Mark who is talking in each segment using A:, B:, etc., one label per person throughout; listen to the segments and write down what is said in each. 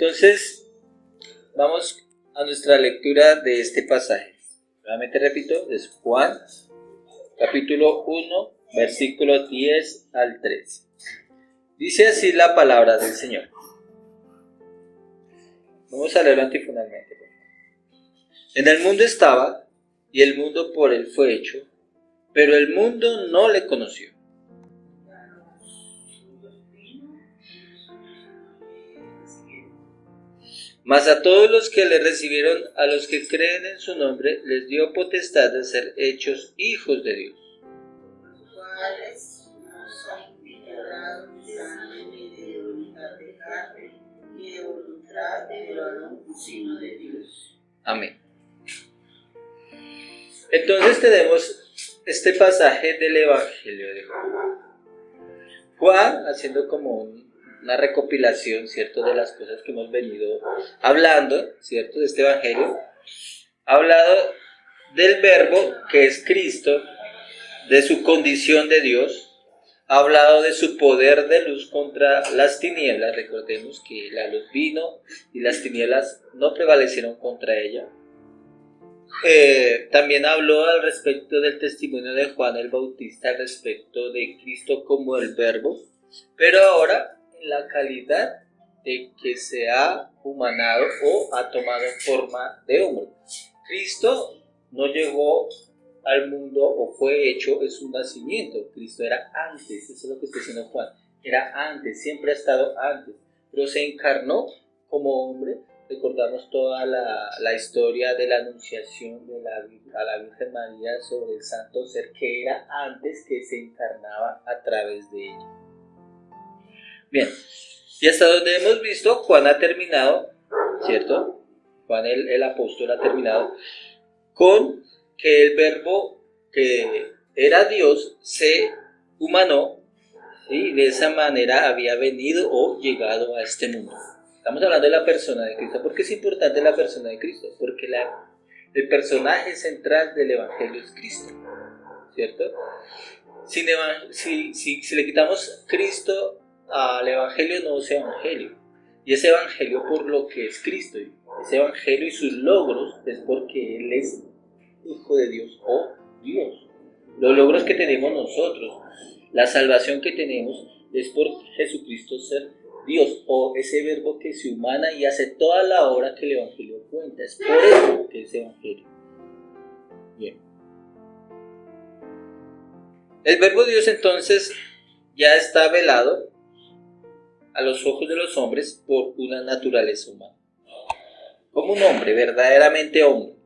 A: Entonces, vamos a nuestra lectura de este pasaje. Nuevamente repito, es Juan, capítulo 1, versículos 10 al 13. Dice así la palabra del Señor. Vamos a leerlo antifonalmente. En el mundo estaba, y el mundo por él fue hecho, pero el mundo no le conoció. Mas a todos los que le recibieron, a los que creen en su nombre, les dio potestad de ser hechos hijos de Dios.
B: Los cuales no son declarados de sangre ni de voluntad de carne, ni de voluntad de varón, sino de Dios.
A: Amén. Entonces tenemos este pasaje del Evangelio de Juan. Juan, haciendo como una recopilación, ¿cierto?, de las cosas que hemos venido hablando, ¿cierto?, de este Evangelio, ha hablado del Verbo, que es Cristo, de su condición de Dios, ha hablado de su poder de luz contra las tinieblas. Recordemos que la luz vino y las tinieblas no prevalecieron contra ella. También habló al respecto del testimonio de Juan el Bautista al respecto de Cristo como el Verbo, pero ahora en la calidad de que se ha humanado o ha tomado forma de hombre. Cristo no llegó al mundo o fue hecho en su nacimiento. Cristo era antes, eso es lo que está diciendo Juan, era antes, siempre ha estado antes, pero se encarnó como hombre. Recordamos toda la historia de la anunciación a la Virgen María sobre el santo ser que era antes, que se encarnaba a través de ella. Bien, y hasta donde hemos visto, Juan ha terminado, ¿cierto? Juan el apóstol ha terminado con que el Verbo que era Dios se humanó, y de esa manera había venido o llegado a este mundo. Estamos hablando de la persona de Cristo. ¿Por qué es importante la persona de Cristo? Porque el personaje central del Evangelio es Cristo, ¿cierto? Si le quitamos Cristo al Evangelio, no es Evangelio. Y ese Evangelio por lo que es Cristo. Ese Evangelio y sus logros es porque Él es Hijo de Dios o Dios. Los logros que tenemos nosotros, la salvación que tenemos, es por Jesucristo ser Dios, o ese Verbo que se humana y hace toda la obra que el Evangelio cuenta. Es por eso que es Evangelio. Bien. El Verbo Dios entonces ya está velado a los ojos de los hombres por una naturaleza humana. Como un hombre, verdaderamente hombre,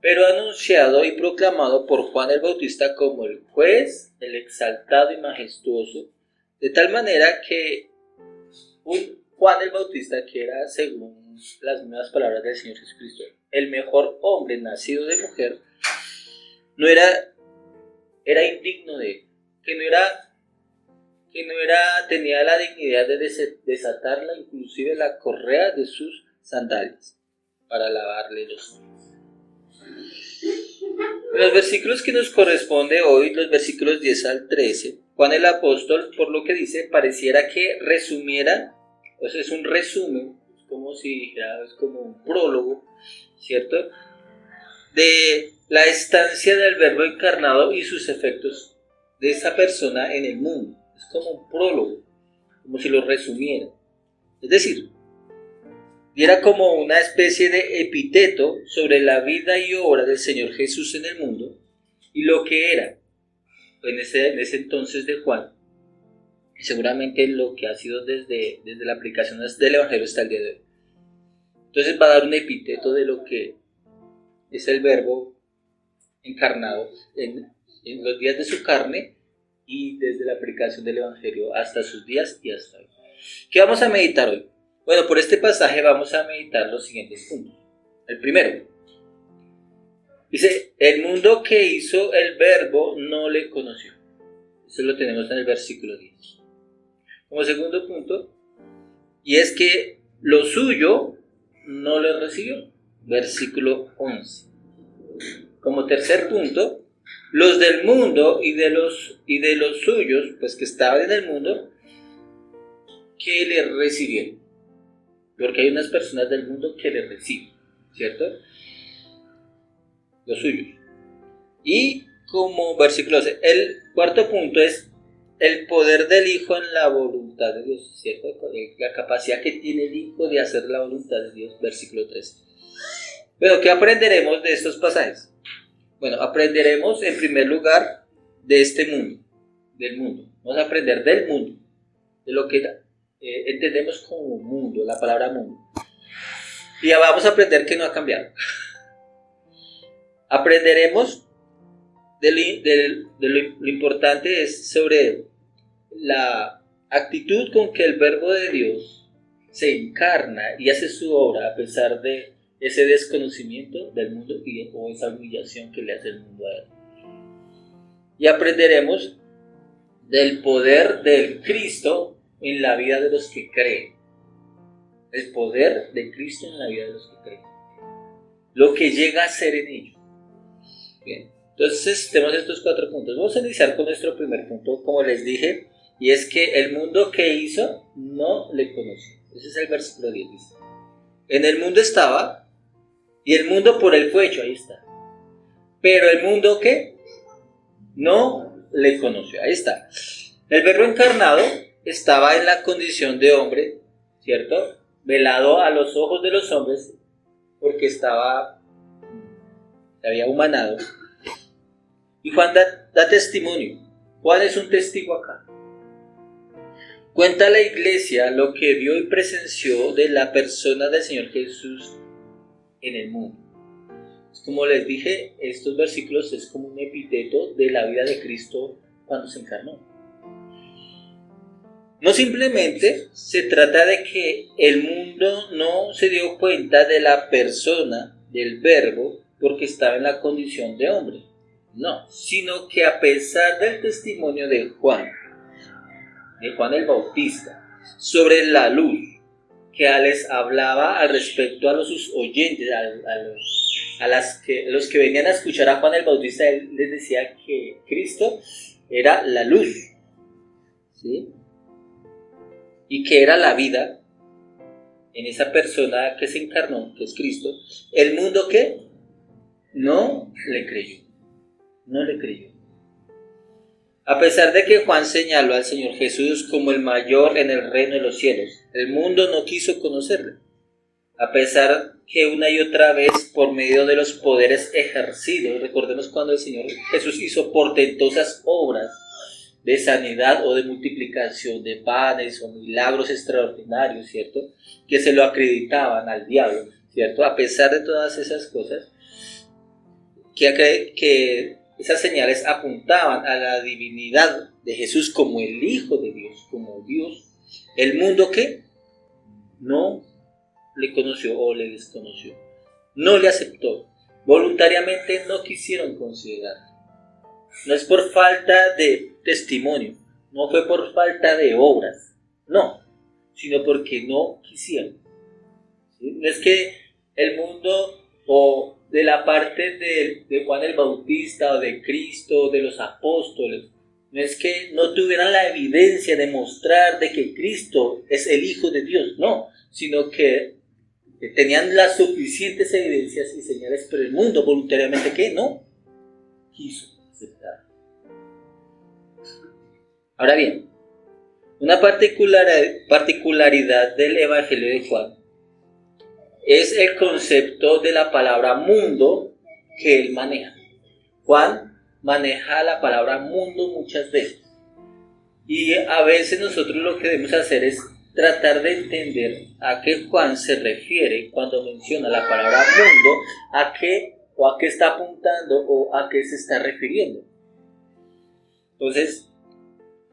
A: pero anunciado y proclamado por Juan el Bautista como el juez, el exaltado y majestuoso, de tal manera que Juan el Bautista, que era, según las mismas palabras del Señor Jesucristo, el mejor hombre nacido de mujer, era indigno de él, que no tenía la dignidad de desatarla, inclusive la correa de sus sandalias, para lavarle los pies. En los versículos que nos corresponde hoy, los versículos 10 al 13, Juan el apóstol, por lo que dice, pareciera que resumiera, o sea, es un resumen, es como si dijera, es como un prólogo, ¿cierto?, de la estancia del Verbo encarnado y sus efectos de esa persona en el mundo. Es como un prólogo, como si lo resumiera. Es decir, diera como una especie de epíteto sobre la vida y obra del Señor Jesús en el mundo y lo que era en ese entonces de Juan, y seguramente lo que ha sido desde la aplicación del Evangelio hasta el día de hoy. Entonces va a dar un epíteto de lo que es el Verbo encarnado en los días de su carne y desde la aplicación del Evangelio hasta sus días y hasta hoy. ¿Qué vamos a meditar hoy? Bueno, por este pasaje vamos a meditar los siguientes puntos. El primero, dice, el mundo que hizo el Verbo no le conoció. Eso lo tenemos en el versículo 10. Como segundo punto, y es que lo suyo no le recibió. Versículo 11. Como tercer punto, los del mundo y de los suyos, pues que estaban en el mundo, que le recibieron. porque hay unas personas del mundo que le reciben, ¿cierto? Los suyos. Y como versículo 12, el cuarto punto es el poder del Hijo en la voluntad de Dios, ¿cierto? La capacidad que tiene el Hijo de hacer la voluntad de Dios, versículo 13. Bueno, ¿qué aprenderemos de estos pasajes? Bueno, aprenderemos en primer lugar de este mundo, del mundo. Vamos a aprender del mundo, de lo que entendemos como mundo, la palabra mundo. Y ya vamos a aprender que no ha cambiado. Aprenderemos lo importante es sobre la actitud con que el Verbo de Dios se encarna y hace su obra a pesar de ese desconocimiento del mundo o esa humillación que le hace el mundo a él. Y aprenderemos del poder del Cristo en la vida de los que creen. El poder de Cristo en la vida de los que creen. Lo que llega a ser en ellos. Bien, entonces tenemos estos 4 puntos. Vamos a iniciar con nuestro primer punto, como les dije, y es que el mundo que hizo no le conoció. Ese es el versículo 10, dice. En el mundo estaba, y el mundo por él fue hecho, ahí está. Pero el mundo que no le conoció, ahí está. El Verbo encarnado estaba en la condición de hombre, ¿cierto? Velado a los ojos de los hombres, porque se había humanado. Y Juan da testimonio. Juan es un testigo acá. Cuenta a la iglesia lo que vio y presenció de la persona del Señor Jesús en el mundo. Como les dije, estos versículos es como un epíteto de la vida de Cristo cuando se encarnó. No simplemente se trata de que el mundo no se dio cuenta de la persona del Verbo porque estaba en la condición de hombre. No, sino que a pesar del testimonio de Juan el Bautista, sobre la luz que les hablaba al respecto a sus oyentes, a los que venían a escuchar a Juan el Bautista, él les decía que Cristo era la luz, ¿sí? Y que era la vida en esa persona que se encarnó, que es Cristo. El mundo que no le creyó. No le creyó. A pesar de que Juan señaló al Señor Jesús como el mayor en el reino de los cielos, el mundo no quiso conocerle. A pesar que una y otra vez, por medio de los poderes ejercidos, recordemos cuando el Señor Jesús hizo portentosas obras de sanidad o de multiplicación de panes o milagros extraordinarios, ¿cierto? Que se lo acreditaban al diablo, ¿cierto? A pesar de todas esas cosas, que esas señales apuntaban a la divinidad de Jesús como el Hijo de Dios, como Dios, el mundo que no le conoció o le desconoció, no le aceptó, voluntariamente no quisieron considerar. No es por falta de testimonio, no fue por falta de obras, no, sino porque no quisieron. ¿Sí? No es que el mundo o de la parte de Juan el Bautista o de Cristo o de los apóstoles, no es que no tuvieran la evidencia de mostrar de que Cristo es el Hijo de Dios, no, sino que tenían las suficientes evidencias y señales, pero el mundo voluntariamente que no quiso aceptar. Ahora bien, una particularidad del Evangelio de Juan es el concepto de la palabra mundo que él maneja. Juan maneja la palabra mundo muchas veces. Y a veces nosotros lo que debemos hacer es tratar de entender a qué Juan se refiere cuando menciona la palabra mundo, a qué está apuntando o a qué se está refiriendo. Entonces,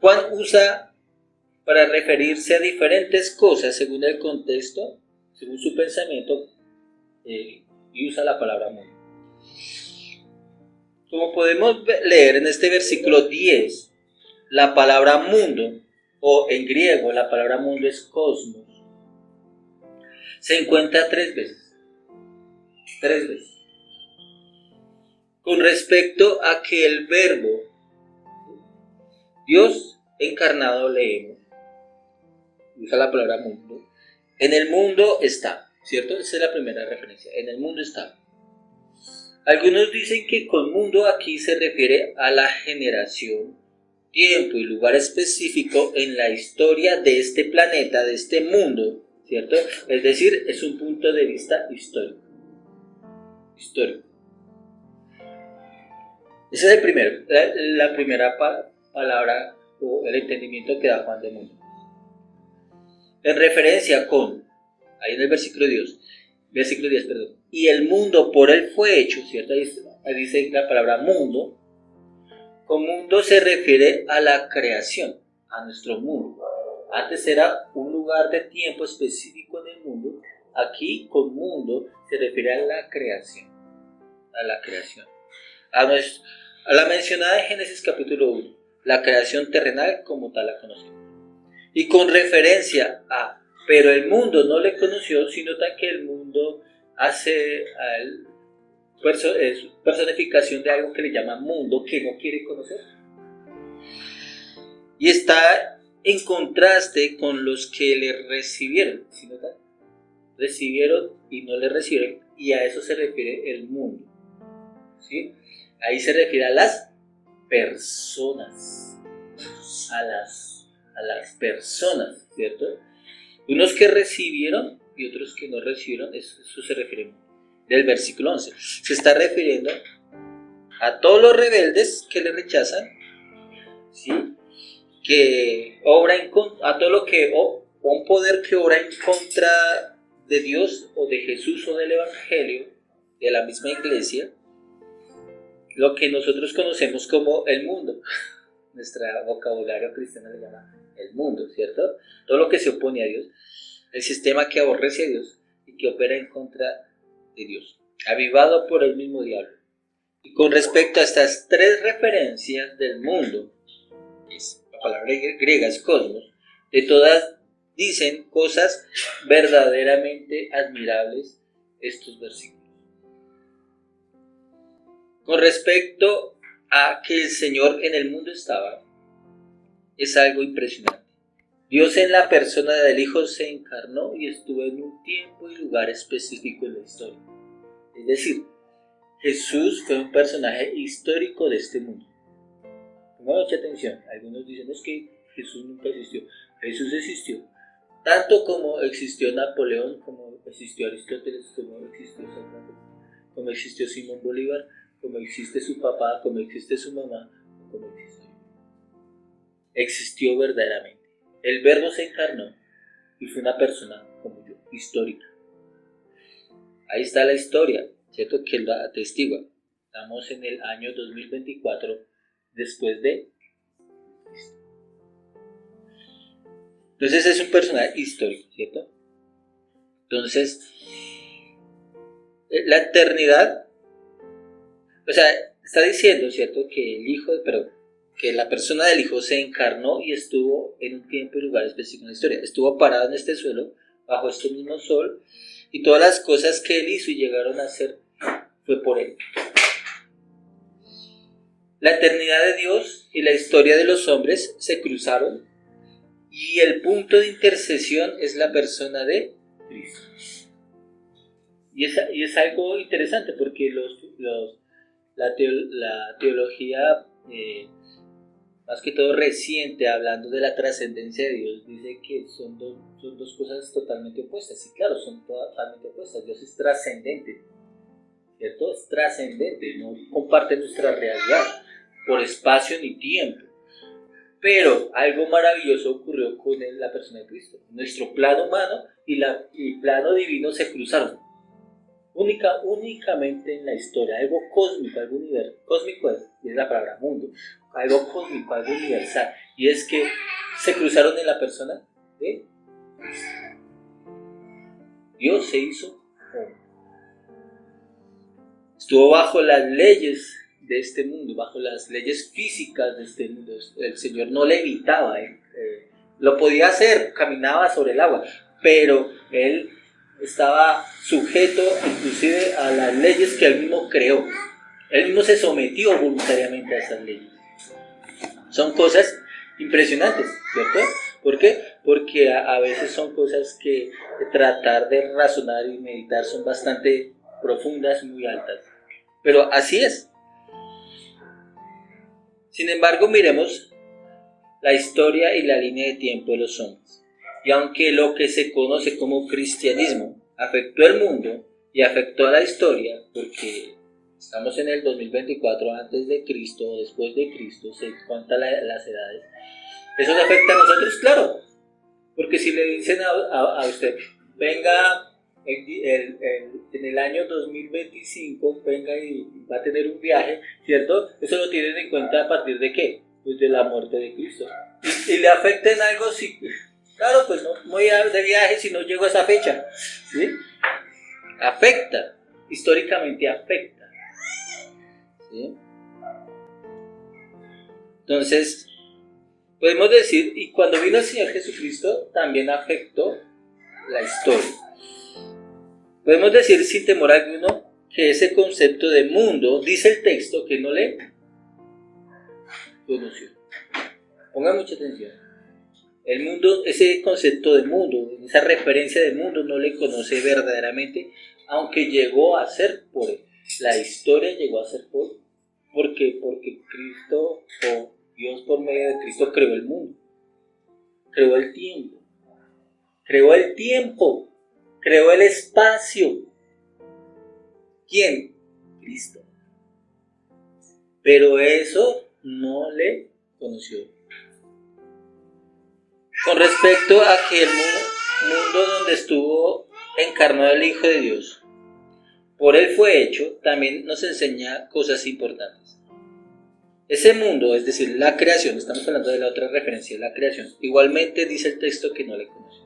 A: Juan usa para referirse a diferentes cosas según el contexto, según su pensamiento, y usa la palabra mundo. Como podemos leer en este versículo 10, la palabra mundo, o en griego la palabra mundo es cosmos, se encuentra 3 veces. 3 veces. Con respecto a que el verbo, Dios encarnado leemos, usa la palabra mundo, En el mundo está, ¿cierto? Esa es la primera referencia. En el mundo está. Algunos dicen que con mundo aquí se refiere a la generación, tiempo y lugar específico en la historia de este planeta, de este mundo, ¿cierto? Es decir, es un punto de vista histórico. Ese es el primero, la primera palabra o el entendimiento que da Juan de mundo. En referencia con, ahí en el versículo 10, y el mundo por él fue hecho, ¿cierto? Ahí dice la palabra mundo. Con mundo se refiere a la creación, a nuestro mundo. Antes era un lugar de tiempo específico en el mundo. Aquí con mundo se refiere a la creación. A la mencionada en Génesis capítulo 1, la creación terrenal como tal la conocemos. Y con referencia a, pero el mundo no le conoció, sino tan que el mundo hace personificación de algo que le llama mundo, que no quiere conocer. Y está en contraste con los que le recibieron, ¿sí notan? Recibieron y no le recibieron, y a eso se refiere el mundo, ¿sí? Ahí se refiere a las personas, a las personas, ¿cierto? Unos que recibieron y otros que no recibieron, eso se refiere del versículo 11. Se está refiriendo a todos los rebeldes que le rechazan, ¿sí? Que obra a todo lo que un poder que obra en contra de Dios o de Jesús o del Evangelio, de la misma iglesia, lo que nosotros conocemos como el mundo. Nuestro vocabulario cristiano le llama el mundo, ¿cierto? Todo lo que se opone a Dios, el sistema que aborrece a Dios y que opera en contra de Dios, avivado por el mismo diablo. Y con respecto a estas tres referencias del mundo, la palabra griega es cosmos, de todas dicen cosas verdaderamente admirables estos versículos. Con respecto a que el Señor en el mundo estaba, es algo impresionante. Dios en la persona del Hijo se encarnó y estuvo en un tiempo y lugar específico en la historia. Es decir, Jesús fue un personaje histórico de este mundo. Pongan mucha atención, algunos dicen es que Jesús nunca existió. Jesús existió, tanto como existió Napoleón, como existió Aristóteles, como existió Sócrates, como existió Simón Bolívar, como existe su papá, como existe su mamá, como existió. Existió verdaderamente. El Verbo se encarnó y fue una persona como yo, histórica. Ahí está la historia, ¿cierto? Que la atestigua. Estamos en el año 2024 después de Cristo. Entonces es un personaje histórico, ¿cierto? Entonces, la eternidad, o sea, está diciendo, ¿cierto? Que el Hijo, que la persona del Hijo se encarnó y estuvo en un tiempo y lugar específico en la historia. Estuvo parado en este suelo, bajo este mismo sol, y todas las cosas que él hizo y llegaron a hacer fue por él. La eternidad de Dios y la historia de los hombres se cruzaron, y el punto de intercesión es la persona de Cristo. Y es algo interesante porque la teología más que todo reciente, hablando de la trascendencia de Dios, dice que son dos cosas totalmente opuestas. Y claro, son totalmente opuestas. Dios es trascendente, ¿cierto? Es trascendente, no comparte nuestra realidad por espacio ni tiempo. Pero algo maravilloso ocurrió con la persona de Cristo. Nuestro plano humano y el plano divino se cruzaron. Únicamente en la historia, algo cósmico, algo universal. Cósmico es la palabra mundo. Algo cósmico, algo universal. Y es que se cruzaron en la persona de Cristo. Dios se hizo hombre. Estuvo bajo las leyes de este mundo, bajo las leyes físicas de este mundo. El Señor no levitaba, lo podía hacer, caminaba sobre el agua, pero Él estaba sujeto inclusive a las leyes que Él mismo creó. Él mismo se sometió voluntariamente a esas leyes. Son cosas impresionantes, ¿cierto? ¿Por qué? porque a veces son cosas que tratar de razonar y meditar son bastante profundas, muy altas. Pero así es. Sin embargo, miremos la historia y la línea de tiempo de los hombres. Y aunque lo que se conoce como cristianismo afectó el mundo y afectó a la historia, porque estamos en el 2024 antes de Cristo o después de Cristo, se cuentan las edades, eso nos afecta a nosotros, claro, porque si le dicen a usted, venga en el año 2025, venga y va a tener un viaje, ¿cierto? Eso lo tienen en cuenta a partir de ¿qué? Pues de la muerte de Cristo. Y le afecta en algo, sí, claro, pues no voy de viaje si no llego a esa fecha, ¿sí? Afecta, históricamente afecta, ¿sí? Entonces, podemos decir, y cuando vino el Señor Jesucristo, también afectó la historia. Podemos decir sin temor alguno que ese concepto de mundo, dice el texto, que no le conoció. Pongan mucha atención. El mundo, ese concepto de mundo, esa referencia de mundo no le conoce verdaderamente, aunque llegó a ser por él. La historia llegó a ser porque Cristo, o Dios por medio de Cristo, creó el mundo, creó el tiempo, creó el espacio. ¿Quién? Cristo. Pero eso no le conoció. Con respecto a que el mundo donde estuvo encarnado el Hijo de Dios, por él fue hecho, también nos enseña cosas importantes. Ese mundo, es decir, la creación, estamos hablando de la otra referencia, la creación, igualmente dice el texto que no le conoció.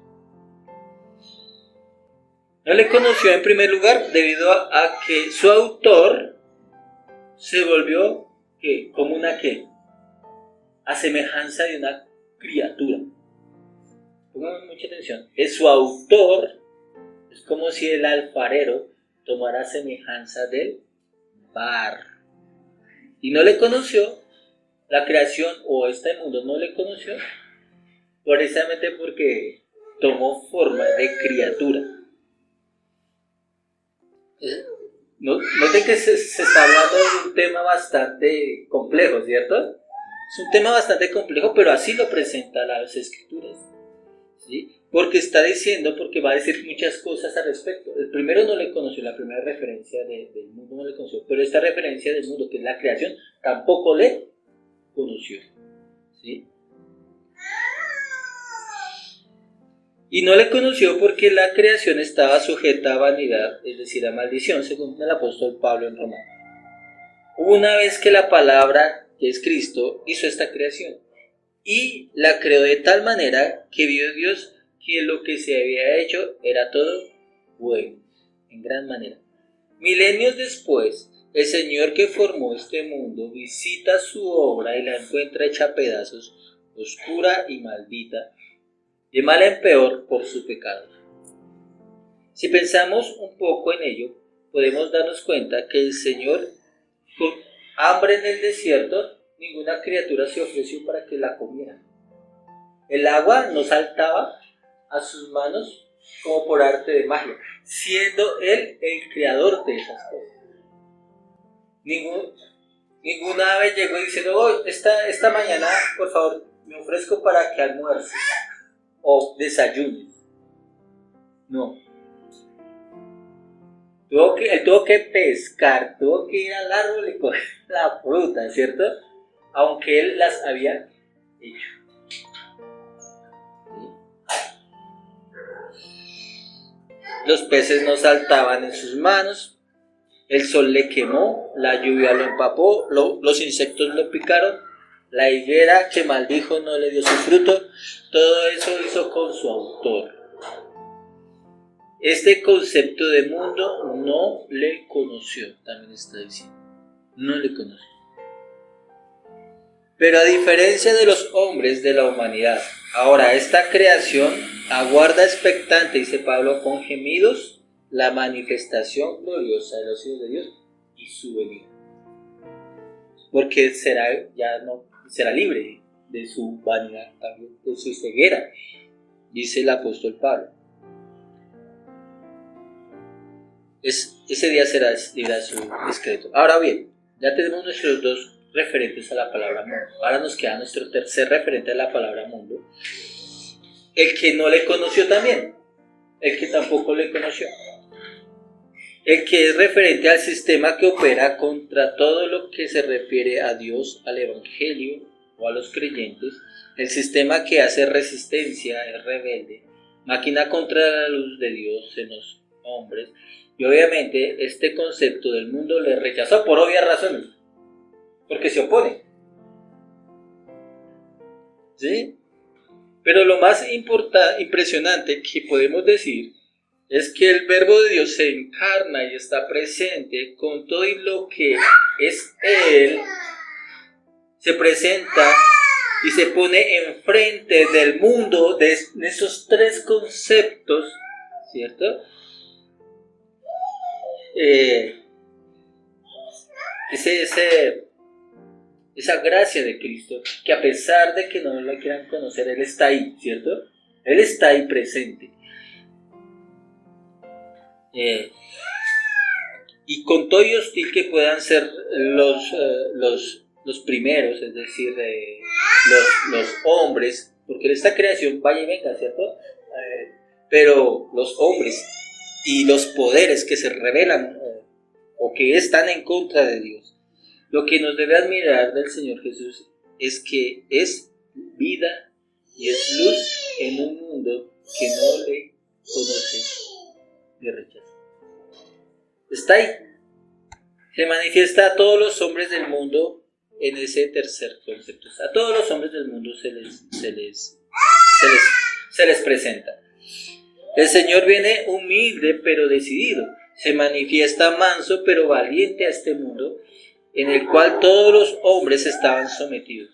A: No le conoció en primer lugar debido a que su autor se volvió ¿qué? Como una ¿qué? A semejanza de una criatura. Pongan mucha atención. Es su autor, es como si el alfarero tomara semejanza del barro. Y no le conoció, la creación o este mundo no le conoció, precisamente porque tomó forma de criatura. Noten que se está hablando de un tema bastante complejo, ¿cierto? Es un tema bastante complejo, pero así lo presenta las Escrituras, ¿sí? Porque va a decir muchas cosas al respecto. El primero no le conoció, la primera referencia del mundo no le conoció, pero esta referencia del mundo, que es la creación, tampoco le conoció, ¿sí? Y no le conoció porque la creación estaba sujeta a vanidad, es decir, a maldición, según el apóstol Pablo en Romanos. Hubo una vez que la palabra, que es Cristo, hizo esta creación, y la creó de tal manera que vio Dios que lo que se había hecho era todo bueno, en gran manera. Milenios después, el Señor que formó este mundo visita su obra y la encuentra hecha a pedazos, oscura y maldita, de mal en peor por su pecado. Si pensamos un poco en ello, podemos darnos cuenta que el Señor, con hambre en el desierto, ninguna criatura se ofreció para que la comiera. El agua no saltaba a sus manos como por arte de magia, siendo Él el creador de esas cosas. Ninguna ave llegó diciendo, oh, esta mañana, por favor, me ofrezco para que almuerces o desayunes. No. Él tuvo que pescar, tuvo que ir al árbol y coger la fruta, ¿cierto? Aunque él las había hecho. Los peces no saltaban en sus manos, el sol le quemó, la lluvia lo empapó, los insectos lo picaron, la higuera que maldijo no le dio su fruto. Todo eso hizo con su autor. Este concepto de mundo no le conoció, también está diciendo. No le conoció. Pero a diferencia de los hombres de la humanidad, ahora esta creación aguarda expectante, dice Pablo, con gemidos, la manifestación gloriosa de los hijos de Dios y su venida. Porque será libre de su vanidad, también de su ceguera. dice el apóstol Pablo. Ese día será su discreto. Ahora bien, ya tenemos nuestros dos referentes a la palabra mundo. Ahora nos queda nuestro tercer referente a la palabra mundo. El que no le conoció también. El que tampoco le conoció. El que es referente al sistema que opera contra todo lo que se refiere a Dios, al Evangelio o a los creyentes. El sistema que hace resistencia, es rebelde, maquina contra la luz de Dios en los hombres. Y obviamente este concepto del mundo le rechazó por obvias razones, porque se opone. ¿Sí? Pero lo más impresionante que podemos decir es que el Verbo de Dios se encarna y está presente con todo y lo que es Él, se presenta y se pone enfrente del mundo de esos tres conceptos, ¿cierto? Esa gracia de Cristo, que a pesar de que no la quieran conocer, Él está ahí, ¿cierto? Él está ahí presente. Y con todo y hostil que puedan ser los primeros, es decir, los hombres, porque en esta creación vaya y venga, ¿cierto? Pero los hombres y los poderes que se rebelan o que están en contra de Dios, lo que nos debe admirar del Señor Jesús es que es vida y es luz en un mundo que no le conoce ni rechaza. Está ahí. Se manifiesta a todos los hombres del mundo en ese tercer concepto. A todos los hombres del mundo se les presenta. El Señor viene humilde pero decidido. Se manifiesta manso pero valiente a este mundo en el cual todos los hombres estaban sometidos.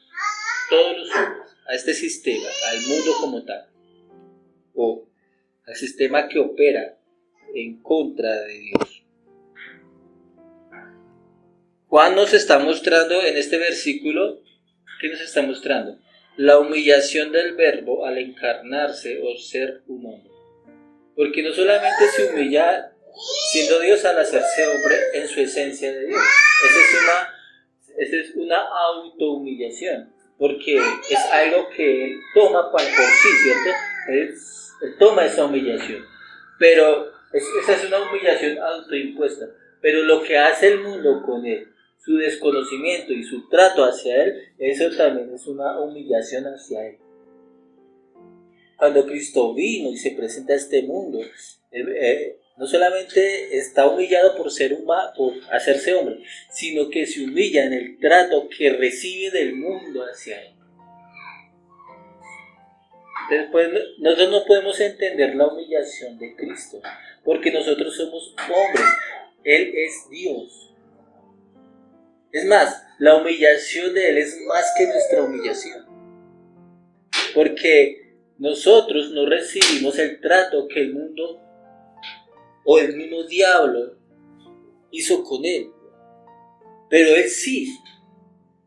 A: Todos los hombres. A este sistema, al mundo como tal. O al sistema que opera en contra de Dios. Juan nos está mostrando en este versículo, ¿qué nos está mostrando? La humillación del Verbo al encarnarse o ser un hombre. Porque no solamente se humilla siendo Dios al hacerse hombre en su esencia de Dios. Esa es una autohumillación, porque es algo que Él toma por sí, ¿cierto? Él toma esa humillación. Pero esa es una humillación autoimpuesta. Pero lo que hace el mundo con Él, su desconocimiento y su trato hacia Él, eso también es una humillación hacia Él. Cuando Cristo vino y se presenta a este mundo, no solamente está humillado por hacerse hombre, sino que se humilla en el trato que recibe del mundo hacia Él. Después, nosotros no podemos entender la humillación de Cristo, porque nosotros somos hombres, Él es Dios. Es más, la humillación de Él es más que nuestra humillación. Porque nosotros no recibimos el trato que el mundo o el mismo diablo hizo con Él. Pero Él sí.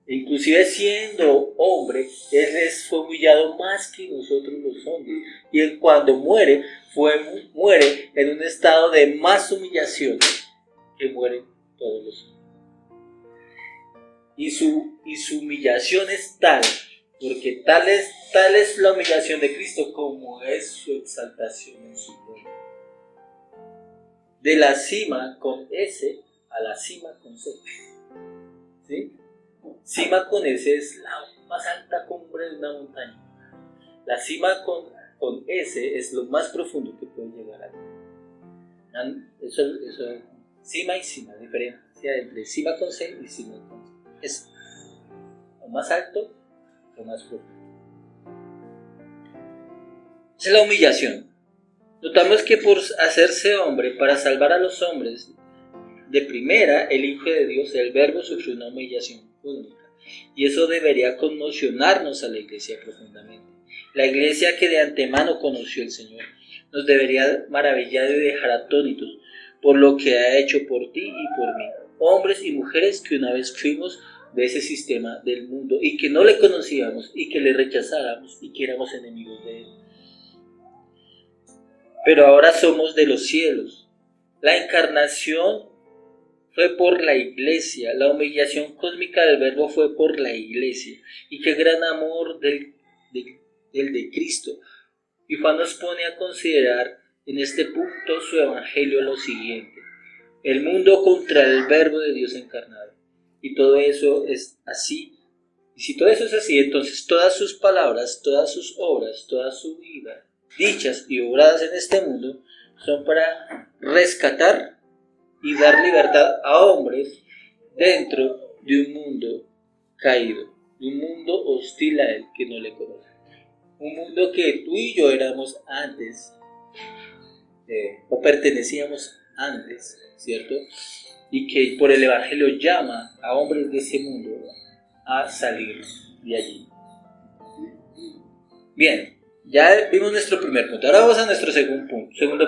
A: Inclusive siendo hombre, Él fue humillado más que nosotros los hombres. Y Él cuando muere en un estado de más humillación que mueren todos los hombres. Y su humillación es tal, porque tal es la humillación de Cristo como es su exaltación en su gloria. De la cima con S a la cima con C. ¿Sí? Cima con S es la más alta cumbre de una montaña. La cima con S es lo más profundo que puede llegar a. Eso cima y cima, diferencia entre cima con C y cima con C. Es lo más alto, lo más profundo. Esa es la humillación. Notamos que por hacerse hombre, para salvar a los hombres, de primera, el Hijo de Dios, el Verbo, sufrió una humillación única. Y eso debería conmocionarnos a la Iglesia profundamente. La Iglesia que de antemano conoció al Señor nos debería maravillar y dejar atónitos por lo que ha hecho por ti y por mí. Hombres y mujeres que una vez fuimos de ese sistema del mundo y que no le conocíamos y que le rechazáramos y que éramos enemigos de Él. pero ahora somos de los cielos. La encarnación fue por la iglesia, la humillación cósmica del Verbo fue por la iglesia. Y qué gran amor del de Cristo. Y Juan nos pone a considerar en este punto su evangelio lo siguiente: el mundo contra el Verbo de Dios encarnado. Y todo eso es así. Y si todo eso es así, entonces todas sus palabras, todas sus obras, toda su vida, dichas y obradas en este mundo, son para rescatar y dar libertad a hombres dentro de un mundo caído, de un mundo hostil a él que no le conoce. Un mundo que tú y yo éramos antes, o pertenecíamos antes, ¿cierto? Y que por el Evangelio llama a hombres de ese mundo a salir de allí. Bien, ya vimos nuestro primer punto. Ahora vamos a nuestro segundo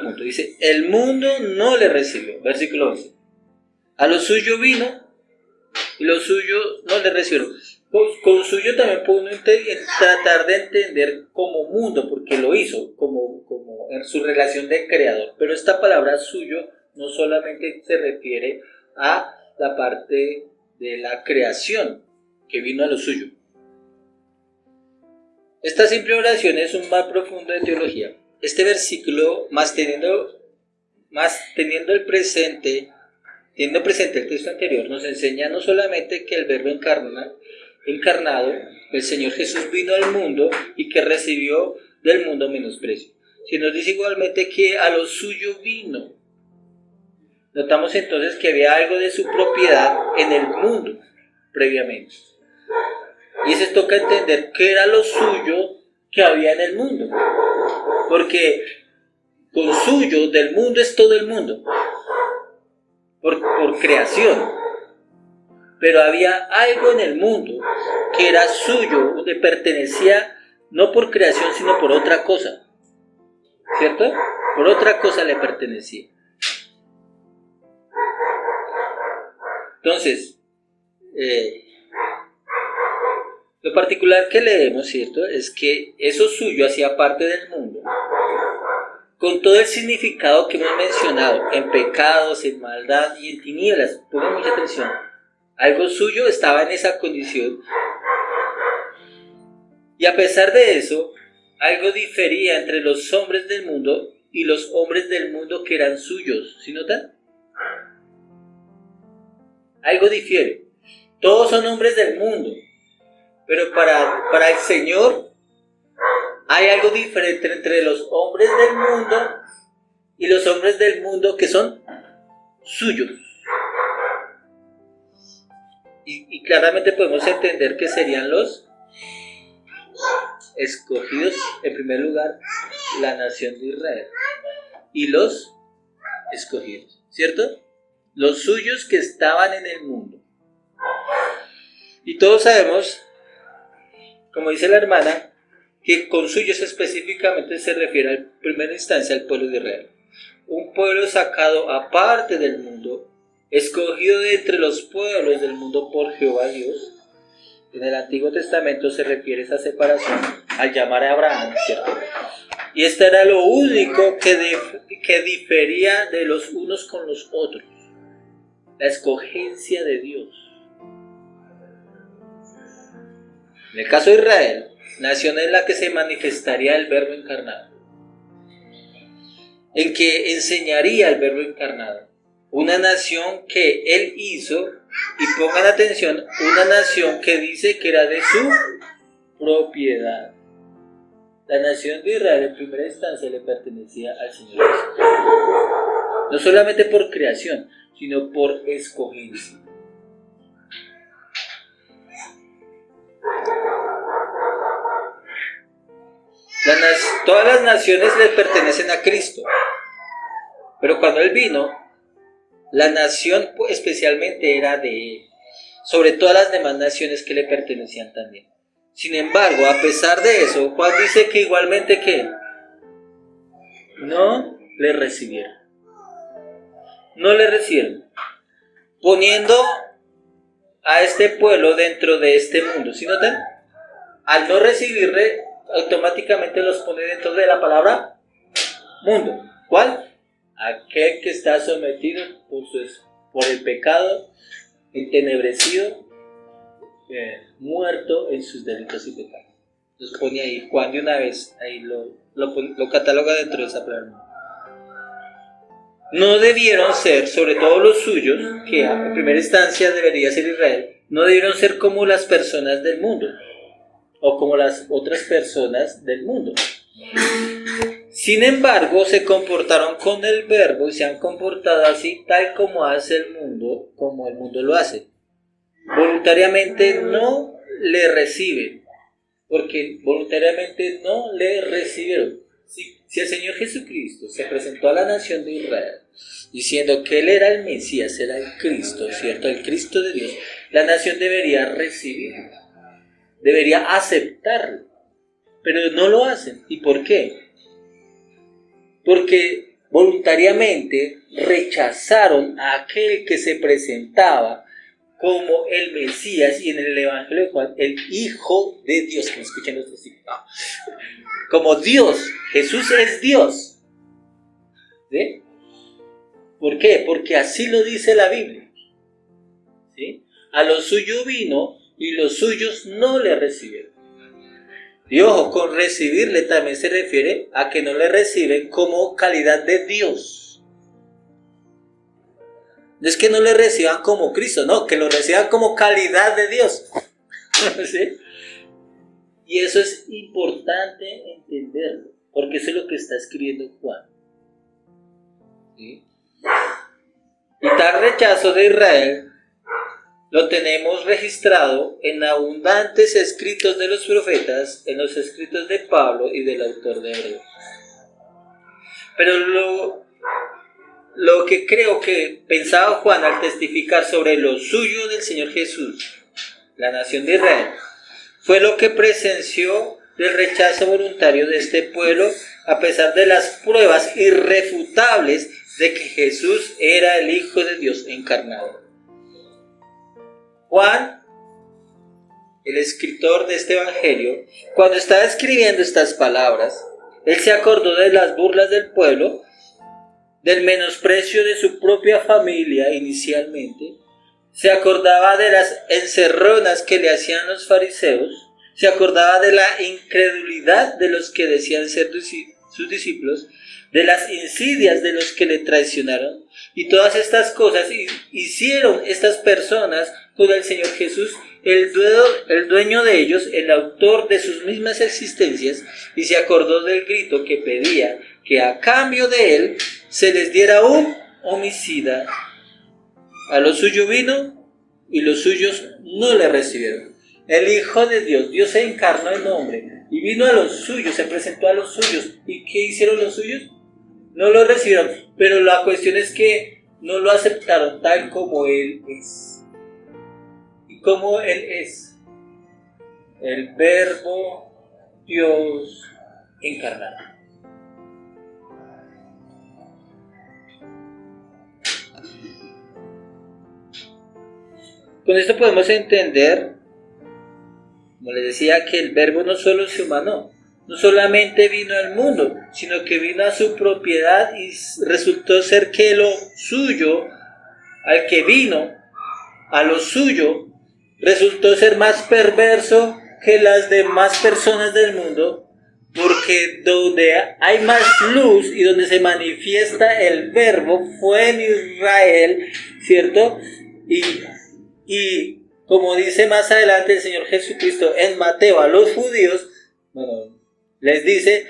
A: punto. Dice, el mundo no le recibió. Versículo 11. A lo suyo vino y lo suyo no le recibieron. Con suyo también puede uno tratar de entender como mundo, porque lo hizo, como en su relación de creador. Pero esta palabra suyo no solamente se refiere a la parte de la creación, que vino a lo suyo. Esta simple oración es un más profundo de teología. Este versículo, teniendo presente el texto anterior, nos enseña no solamente que el Verbo encarnado, el Señor Jesús, vino al mundo y que recibió del mundo menosprecio, sino nos dice igualmente que a lo suyo vino. Notamos entonces que había algo de su propiedad en el mundo previamente. Y eso toca entender qué era lo suyo que había en el mundo. Porque con suyo del mundo es todo el mundo. Por creación. Pero había algo en el mundo que era suyo, que pertenecía no por creación, sino por otra cosa. ¿Cierto? Por otra cosa le pertenecía. Entonces, lo particular que leemos, ¿cierto?, es que eso suyo hacía parte del mundo, con todo el significado que hemos mencionado, en pecados, en maldad y en tinieblas. Pongan mucha atención. Algo suyo estaba en esa condición. Y a pesar de eso, algo difería entre los hombres del mundo y los hombres del mundo que eran suyos. ¿Sí notan? Algo difiere. Todos son hombres del mundo. Pero para el Señor hay algo diferente entre los hombres del mundo y los hombres del mundo que son suyos. Y claramente podemos entender que serían los escogidos, en primer lugar, la nación de Israel. Y los escogidos, ¿cierto? Los suyos que estaban en el mundo. Y todos sabemos, como dice la hermana, que con suyos específicamente se refiere en primera instancia al pueblo de Israel. Un pueblo sacado aparte del mundo, escogido de entre los pueblos del mundo por Jehová Dios. En el Antiguo Testamento se refiere a esa separación al llamar a Abraham, ¿cierto? Y este era lo único que difería de los unos con los otros. La escogencia de Dios. En el caso de Israel, nación en la que se manifestaría el Verbo encarnado, en que enseñaría el Verbo encarnado, una nación que Él hizo, y pongan atención, una nación que dice que era de su propiedad. La nación de Israel en primera instancia le pertenecía al Señor Jesús. No solamente por creación, sino por escogencia. Todas las naciones le pertenecen a Cristo, pero cuando Él vino, la nación especialmente era de Él, sobre todas las demás naciones que le pertenecían también. Sin embargo, a pesar de eso, Juan dice que igualmente que no le recibieron. No le recibieron, poniendo a este pueblo dentro de este mundo. ¿Sí notan? Al no recibirle, automáticamente los pone dentro de la palabra mundo. ¿Cuál? Aquel que está sometido por el pecado, entenebrecido, muerto en sus delitos y pecados. Los pone ahí, Juan de una vez, ahí lo cataloga dentro de esa palabra. No debieron ser, sobre todo los suyos, que en primera instancia debería ser Israel, no debieron ser como las personas del mundo, o como las otras personas del mundo. Sin embargo, se comportaron con el Verbo y se han comportado así tal como hace el mundo, como el mundo lo hace. Voluntariamente no le reciben, porque voluntariamente no le recibieron. Si el Señor Jesucristo se presentó a la nación de Israel diciendo que Él era el Mesías, era el Cristo, ¿cierto? El Cristo de Dios, la nación debería recibirlo, debería aceptarlo, pero no lo hacen. ¿Y por qué? Porque voluntariamente rechazaron a aquel que se presentaba como el Mesías y en el Evangelio de Juan, el Hijo de Dios, que me escuchen los testigos. No. Como Dios, Jesús es Dios. ¿Sí? ¿Por qué? Porque así lo dice la Biblia. ¿Sí? A lo suyo vino y los suyos no le recibieron. Y ojo, con recibirle también se refiere a que no le reciben como calidad de Dios. No es que no le reciban como Cristo, no, que lo reciban como calidad de Dios. ¿Sí? Y eso es importante entenderlo, porque eso es lo que está escribiendo Juan. ¿Sí? Y tal rechazo de Israel lo tenemos registrado en abundantes escritos de los profetas, en los escritos de Pablo y del autor de Hebreos. Pero lo que creo que pensaba Juan al testificar sobre lo suyo del Señor Jesús, la nación de Israel, fue lo que presenció del rechazo voluntario de este pueblo, a pesar de las pruebas irrefutables de que Jesús era el Hijo de Dios encarnado. Juan, el escritor de este evangelio, cuando estaba escribiendo estas palabras, él se acordó de las burlas del pueblo, del menosprecio de su propia familia inicialmente, se acordaba de las encerronas que le hacían los fariseos, se acordaba de la incredulidad de los que decían ser sus discípulos, de las insidias de los que le traicionaron, y todas estas cosas hicieron estas personas con el Señor Jesús, el dueño de ellos, el autor de sus mismas existencias, y se acordó del grito que pedía que a cambio de él se les diera un homicida. A lo suyo vino y los suyos no le recibieron. El Hijo de Dios, Dios se encarnó en hombre y vino a los suyos, se presentó a los suyos. ¿Y qué hicieron los suyos? No lo recibieron, pero la cuestión es que no lo aceptaron tal como Él es. ¿Y cómo Él es? El Verbo Dios encarnado. Con esto podemos entender, como les decía, que el Verbo no solo se humanó, no solamente vino al mundo, sino que vino a su propiedad y resultó ser que lo suyo, al que vino, a lo suyo, resultó ser más perverso que las demás personas del mundo, porque donde hay más luz y donde se manifiesta el Verbo fue en Israel, ¿cierto? Y como dice más adelante el Señor Jesucristo en Mateo a los judíos, les dice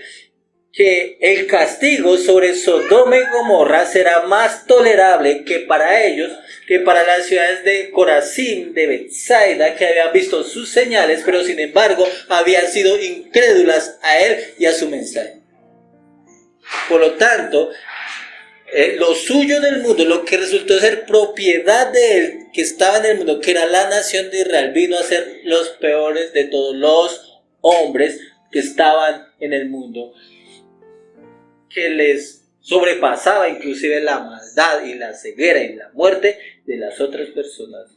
A: que el castigo sobre Sodoma y Gomorra será más tolerable que para ellos, que para las ciudades de Corazín, de Betsaida, que habían visto sus señales, pero sin embargo habían sido incrédulas a él y a su mensaje. Por lo tanto, lo suyo del mundo, lo que resultó ser propiedad de él, que estaba en el mundo, que era la nación de Israel, vino a ser los peores de todos los hombres que estaban en el mundo, que les sobrepasaba inclusive la maldad y la ceguera y la muerte de las otras personas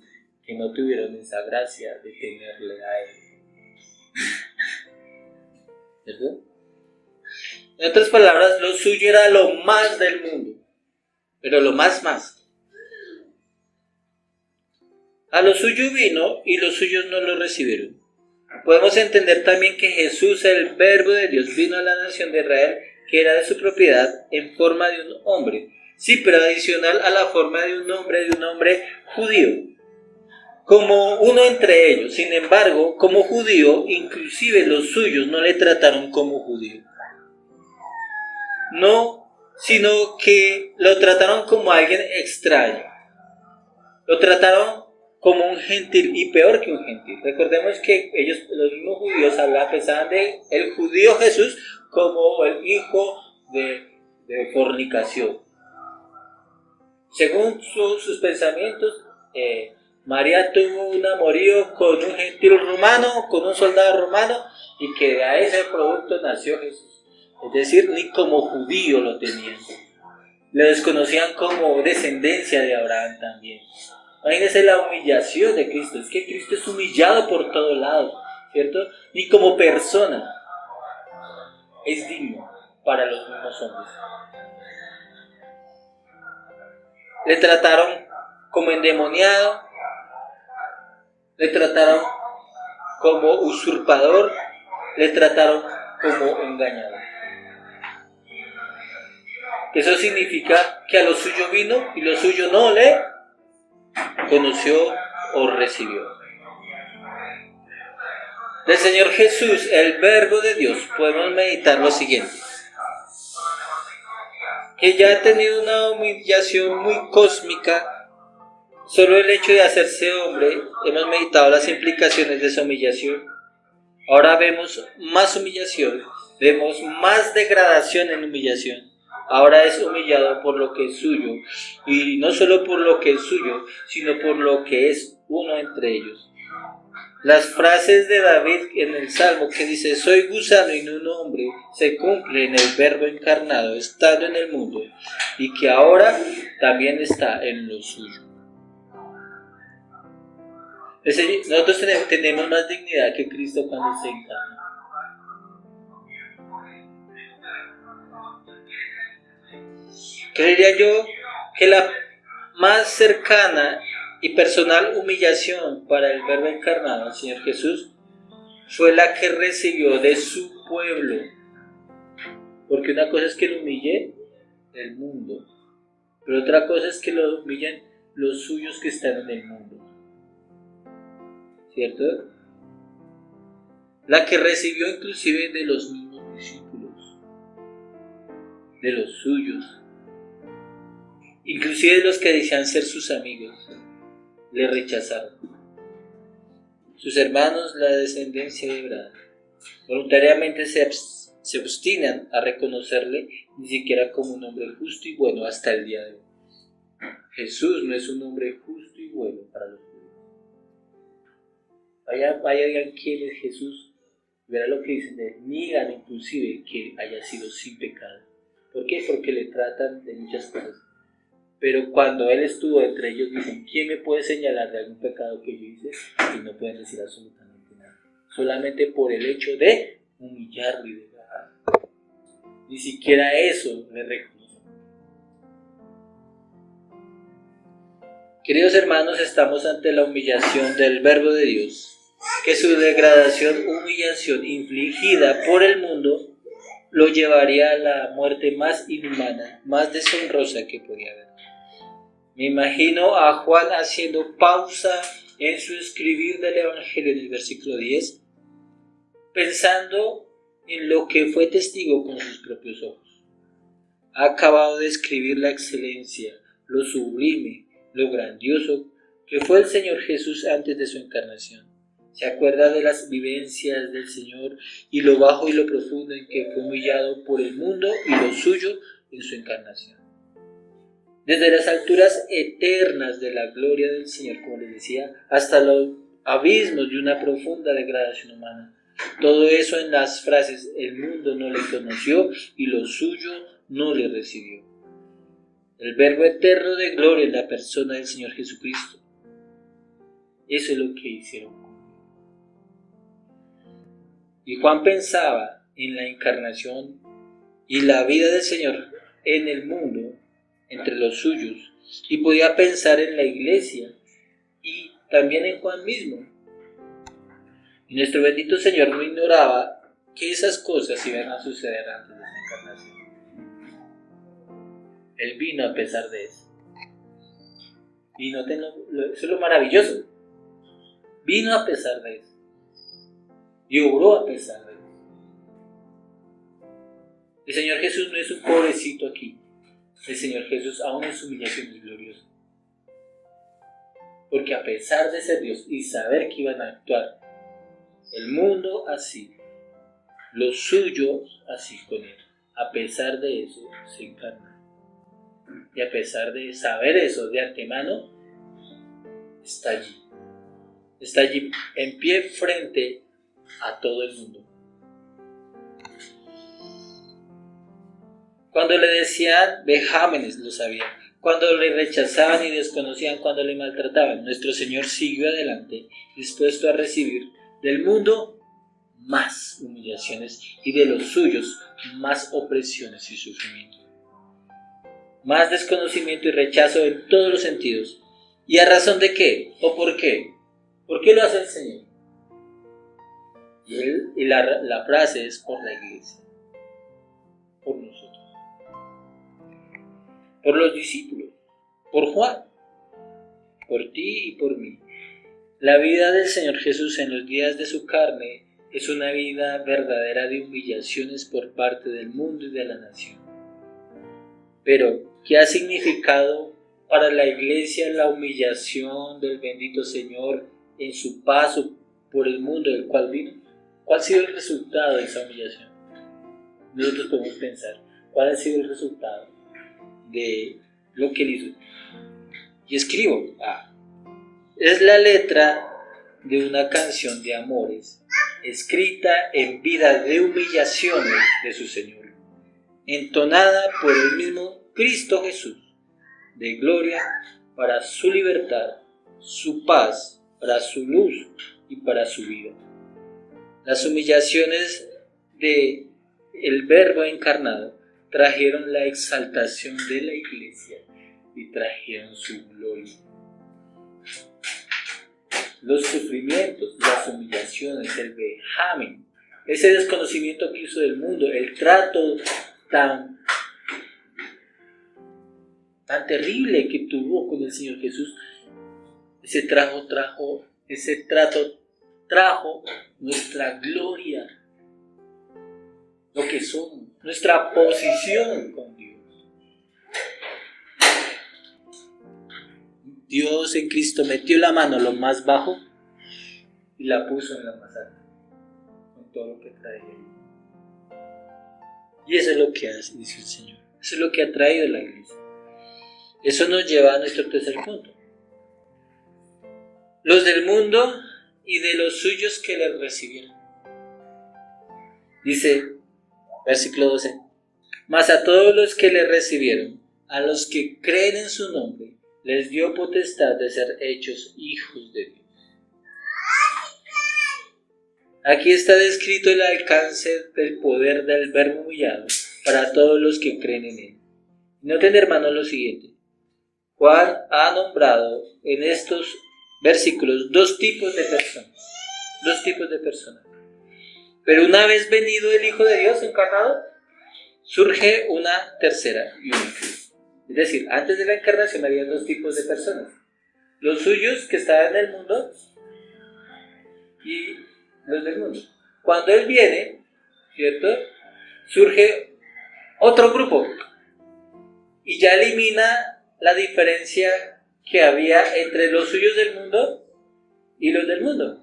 A: que no tuvieron esa gracia de tenerle a él. ¿Cierto? En otras palabras, lo suyo era lo más del mundo, pero lo más. A lo suyo vino y los suyos no lo recibieron. Podemos entender también que Jesús, el Verbo de Dios, vino a la nación de Israel, que era de su propiedad, en forma de un hombre. Sí, pero adicional a la forma de un hombre judío, como uno entre ellos. Sin embargo, como judío, inclusive los suyos no le trataron como judío. No, sino que lo trataron como alguien extraño. Lo trataron como un gentil y peor que un gentil. Recordemos que ellos, los mismos judíos, pensaban de el judío Jesús como el hijo de fornicación. Según sus pensamientos, María tuvo un amorío con un gentil romano, con un soldado romano, y que de ese producto nació Jesús. Es decir, ni como judío lo tenían. Le desconocían como descendencia de Abraham también. Imagínense la humillación de Cristo. Es que Cristo es humillado por todos lados, ¿cierto? Ni como persona es digno para los mismos hombres. Le trataron como endemoniado, le trataron como usurpador, le trataron como engañador. Eso significa que a lo suyo vino y lo suyo no le conoció o recibió. Del Señor Jesús, el Verbo de Dios, podemos meditar lo siguiente: que ya ha tenido una humillación muy cósmica. Solo el hecho de hacerse hombre, hemos meditado las implicaciones de esa humillación. Ahora vemos más humillación, vemos más degradación en humillación. Ahora es humillado por lo que es suyo, y no solo por lo que es suyo, sino por lo que es uno entre ellos. Las frases de David en el Salmo que dice: soy gusano y no un hombre, se cumple en el Verbo encarnado, estando en el mundo, y que ahora también está en lo suyo. Nosotros tenemos más dignidad que Cristo cuando se encarna. Creería yo que la más cercana y personal humillación para el Verbo encarnado, el Señor Jesús, fue la que recibió de su pueblo. Porque una cosa es que lo humille el mundo, pero otra cosa es que lo humillen los suyos que están en el mundo. ¿Cierto? La que recibió inclusive de los mismos discípulos, de los suyos, inclusive de los que decían ser sus amigos, le rechazaron. Sus hermanos, la descendencia de Abraham, voluntariamente se obstinan a reconocerle ni siquiera como un hombre justo y bueno hasta el día de hoy. Jesús no es un hombre justo y bueno para los judíos. Vaya digan quién es Jesús, verá lo que dicen de él, niegan inclusive que haya sido sin pecado. ¿Por qué? Porque le tratan de muchas cosas. Pero cuando él estuvo entre ellos, dicen: ¿quién me puede señalar de algún pecado que yo hice? Y no pueden decir absolutamente nada. Solamente por el hecho de humillarlo y degradarlo. Ni siquiera eso le reconocen. Queridos hermanos, estamos ante la humillación del Verbo de Dios, que su degradación, humillación infligida por el mundo, lo llevaría a la muerte más inhumana, más deshonrosa que podía haber. Me imagino a Juan haciendo pausa en su escribir del Evangelio en el versículo 10, pensando en lo que fue testigo con sus propios ojos. Ha acabado de escribir la excelencia, lo sublime, lo grandioso que fue el Señor Jesús antes de su encarnación. Se acuerda de las vivencias del Señor y lo bajo y lo profundo en que fue humillado por el mundo y lo suyo en su encarnación. Desde las alturas eternas de la gloria del Señor, como les decía, hasta los abismos de una profunda degradación humana. Todo eso en las frases: el mundo no le conoció y lo suyo no le recibió. El Verbo eterno de gloria en la persona del Señor Jesucristo. Eso es lo que hicieron. Y Juan pensaba en la encarnación y la vida del Señor en el mundo, entre los suyos, y podía pensar en la iglesia y también en Juan mismo. Y nuestro bendito Señor no ignoraba que esas cosas iban a suceder antes de su encarnación. Él vino a pesar de eso. Y noten, eso es lo maravilloso. Vino a pesar de eso. Y obró a pesar de eso. El Señor Jesús no es un pobrecito aquí. El Señor Jesús aún en su humillación es glorioso. Porque a pesar de ser Dios y saber que iban a actuar el mundo así, los suyos así con Él, a pesar de eso se encarna. Y a pesar de saber eso de antemano, está allí. Está allí en pie frente a todo el mundo. Cuando le decían vejámenes, lo sabían. Cuando le rechazaban y desconocían, cuando le maltrataban, nuestro Señor siguió adelante, dispuesto a recibir del mundo más humillaciones y de los suyos más opresiones y sufrimientos. Más desconocimiento y rechazo en todos los sentidos. ¿Y a razón de qué? ¿O por qué? ¿Por qué lo hace el Señor? Y la frase es por la iglesia, por nosotros, por los discípulos, por Juan, por ti y por mí. La vida del Señor Jesús en los días de su carne es una vida verdadera de humillaciones por parte del mundo y de la nación. Pero, ¿qué ha significado para la iglesia la humillación del bendito Señor en su paso por el mundo del cual vino? ¿Cuál ha sido el resultado de esa humillación? Nosotros podemos pensar, ¿cuál ha sido el resultado de lo que él hizo? Y escribo, es la letra de una canción de amores, escrita en vida de humillaciones de su Señor, entonada por el mismo Cristo Jesús, de gloria para su libertad, su paz, para su luz y para su vida. Las humillaciones del Verbo encarnado trajeron la exaltación de la iglesia y trajeron su gloria. Los sufrimientos, las humillaciones, el vejamen, ese desconocimiento que hizo del mundo, el trato tan terrible que tuvo con el Señor Jesús, ese trato trajo nuestra gloria, lo que somos, nuestra posición con Dios. Dios en Cristo metió la mano lo más bajo y la puso en la más alta, con todo lo que traía. Y eso es lo que hace, dice el Señor. Eso es lo que ha traído la iglesia. Eso nos lleva a nuestro tercer punto. Los del mundo y de los suyos que le recibieron. Dice, versículo 12, mas a todos los que le recibieron, a los que creen en su nombre, les dio potestad de ser hechos hijos de Dios. Aquí está descrito el alcance del poder del Verbo humillado para todos los que creen en él. Noten, hermanos, lo siguiente. Juan ha nombrado en estos versículos dos tipos de personas. Pero una vez venido el Hijo de Dios encarnado, surge una tercera y única. Es decir, antes de la encarnación había dos tipos de personas. Los suyos que estaban en el mundo y los del mundo. Cuando Él viene, ¿cierto? Surge otro grupo y ya elimina la diferencia que había entre los suyos del mundo y los del mundo.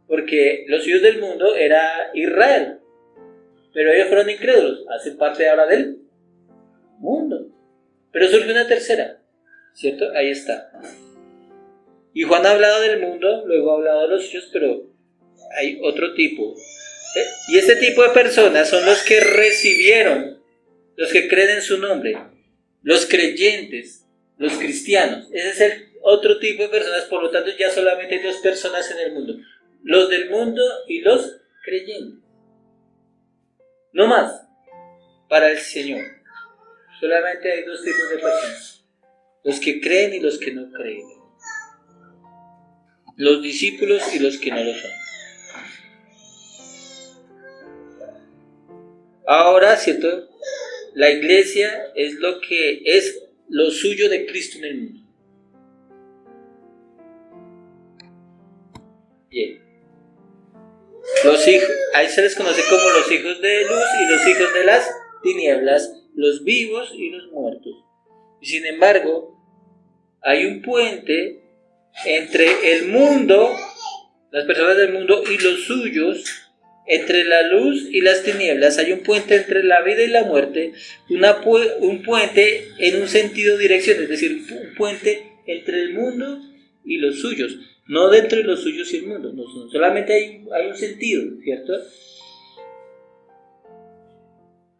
A: Porque los suyos del mundo era Israel, pero ellos fueron incrédulos, hacen parte ahora del mundo. Pero surge una tercera, ¿cierto? Ahí está. Y Juan ha hablado del mundo, luego ha hablado de los suyos, pero hay otro tipo. Y este tipo de personas son los que recibieron, los que creen en su nombre, los creyentes, los cristianos. Ese es el otro tipo de personas, por lo tanto ya solamente hay dos personas en el mundo. Los del mundo y los creyentes. No más. para el Señor. Solamente hay dos tipos de personas: los que creen y los que no creen, los discípulos y los que no lo son. Ahora, ¿cierto? La iglesia es lo suyo de Cristo en el mundo. Bien. Los hijos, ahí se les conoce como los hijos de luz y los hijos de las tinieblas, los vivos y los muertos. Y sin embargo, hay un puente entre el mundo, las personas del mundo y los suyos, entre la luz y las tinieblas. Hay un puente entre la vida y la muerte, un puente en un sentido dirección, es decir, un puente entre el mundo y los suyos, no dentro de los suyos y el mundo, no, solamente hay un sentido, ¿cierto?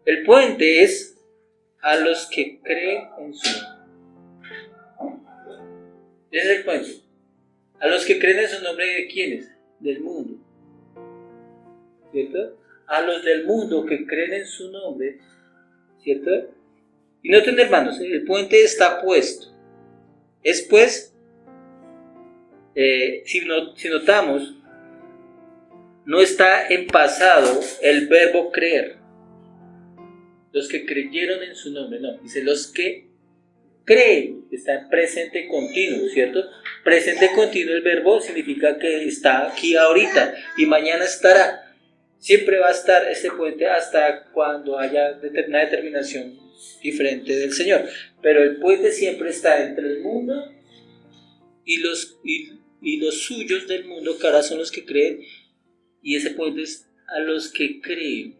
A: El puente es a los que creen en su nombre. Ese es el puente. A los que creen en su nombre, ¿de quiénes? Del mundo. ¿Cierto? A los del mundo que creen en su nombre, ¿cierto? Y noten, hermanos, el puente está puesto. Es pues, si notamos, no está en pasado el verbo creer. Los que creyeron en su nombre, no, dice los que creen, está en presente continuo, ¿cierto? Presente continuo, el verbo significa que está aquí ahorita y mañana estará. Siempre va a estar ese puente hasta cuando haya una determinación diferente del Señor. Pero el puente siempre está entre el mundo y los suyos del mundo, que ahora son los que creen, y ese puente es a los que creen.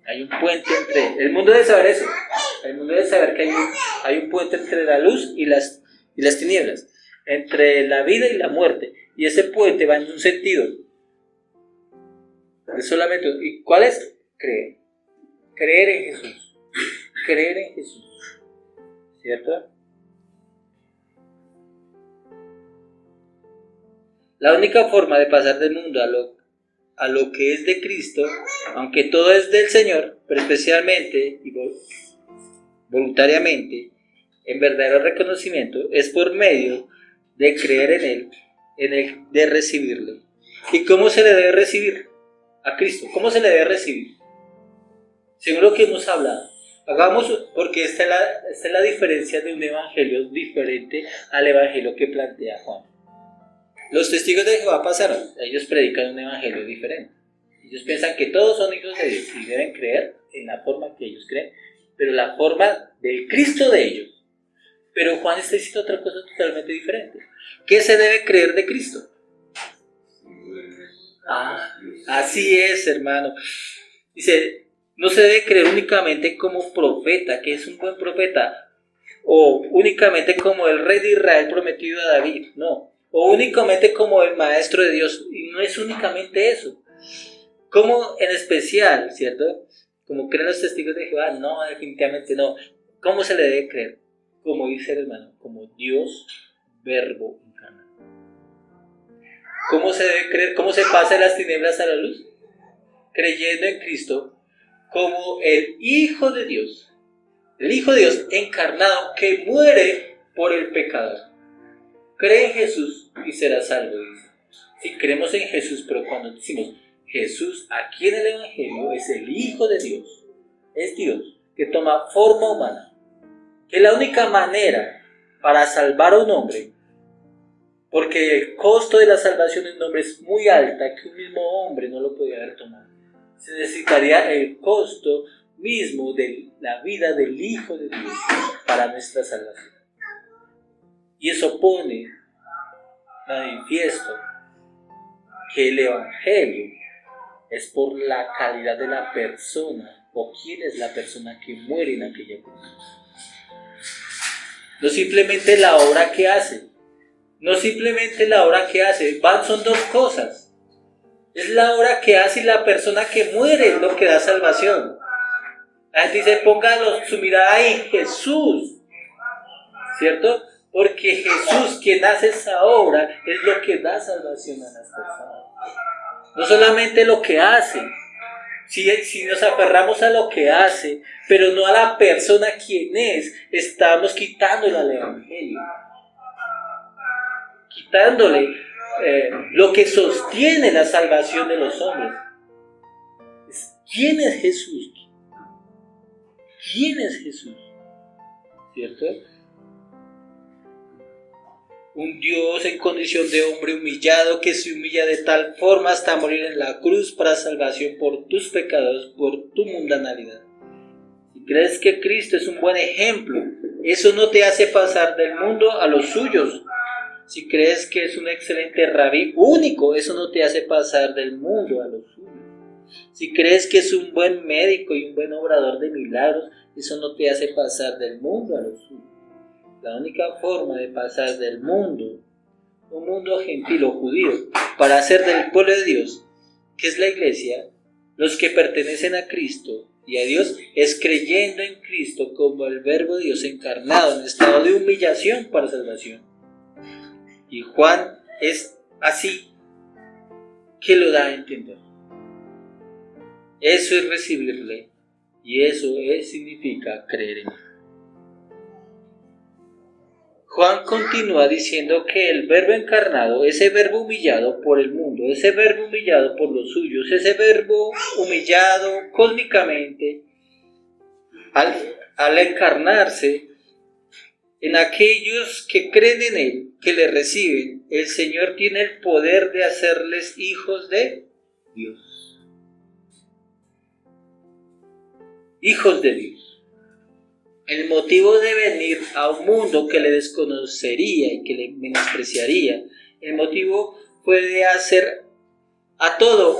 A: Hay un puente entre... El mundo debe saber eso. El mundo debe saber que hay un puente entre la luz y las tinieblas, entre la vida y la muerte. Y ese puente va en un sentido. Es solamente, ¿y cuál es? Creer. Creer en Jesús. Creer en Jesús. ¿Cierto? La única forma de pasar del mundo a lo que es de Cristo, aunque todo es del Señor, pero especialmente y voluntariamente, en verdadero reconocimiento, es por medio de creer en Él, de recibirle. ¿Y cómo se le debe recibir? A Cristo. ¿Cómo se le debe recibir? Según lo que hemos hablado. Hagamos, porque esta es la diferencia de un evangelio diferente al evangelio que plantea Juan. Los testigos de Jehová pasaron, ellos predican un evangelio diferente. Ellos piensan que todos son hijos de Dios y deben creer en la forma que ellos creen, pero la forma del Cristo de ellos. Pero Juan está diciendo otra cosa totalmente diferente. ¿Qué se debe creer de Cristo? Así es, hermano. Dice, no se debe creer únicamente como profeta, que es un buen profeta, o únicamente como el rey de Israel prometido a David, no, o únicamente como el maestro de Dios, y no es únicamente eso. Como en especial, ¿cierto? Como creen los testigos de Jehová, no, definitivamente no. ¿Cómo se le debe creer? Como dice el hermano, como Dios, verbo encarnado. ¿Cómo se debe creer? ¿Cómo se pasa de las tinieblas a la luz? Creyendo en Cristo como el Hijo de Dios. El Hijo de Dios encarnado que muere por el pecador. Cree en Jesús y será salvo, dice. Si creemos en Jesús, pero cuando decimos Jesús aquí en el Evangelio es el Hijo de Dios, es Dios que toma forma humana, que es la única manera para salvar a un hombre, porque el costo de la salvación de un hombre es muy alta, que un mismo hombre no lo podía haber tomado. Se necesitaría el costo mismo de la vida del Hijo de Dios para nuestra salvación. Y eso pone manifiesto que el Evangelio es por la calidad de la persona, o quién es la persona que muere en aquella cruz. No simplemente la obra que hace, son dos cosas. Es la obra que hace y la persona que muere lo que da salvación. La gente dice, ponga su mirada ahí, Jesús, ¿cierto? Porque Jesús, quien hace esa obra, es lo que da salvación a las personas. No solamente lo que hace, Si nos aferramos a lo que hace, pero no a la persona quien es, estamos quitándole al Evangelio. Quitándole lo que sostiene la salvación de los hombres. ¿Quién es Jesús? ¿Quién es Jesús? ¿Cierto? Un Dios en condición de hombre humillado que se humilla de tal forma hasta morir en la cruz para salvación por tus pecados, por tu mundanalidad. Si crees que Cristo es un buen ejemplo, eso no te hace pasar del mundo a los suyos. Si crees que es un excelente rabí único, eso no te hace pasar del mundo a los suyos. Si crees que es un buen médico y un buen obrador de milagros, eso no te hace pasar del mundo a los suyos. La única forma de pasar del mundo, un mundo gentil o judío, para hacer del pueblo de Dios, que es la iglesia, los que pertenecen a Cristo y a Dios, es creyendo en Cristo como el Verbo de Dios encarnado en estado de humillación para salvación. Y Juan es así que lo da a entender. Eso es recibirle y eso significa creer en él. Juan continúa diciendo que el Verbo encarnado, ese Verbo humillado por el mundo, ese Verbo humillado por los suyos, ese Verbo humillado cósmicamente, al encarnarse en aquellos que creen en él, que le reciben, el Señor tiene el poder de hacerles hijos de Dios. Hijos de Dios. El motivo de venir a un mundo que le desconocería y que le menospreciaría, el motivo fue de hacer a todo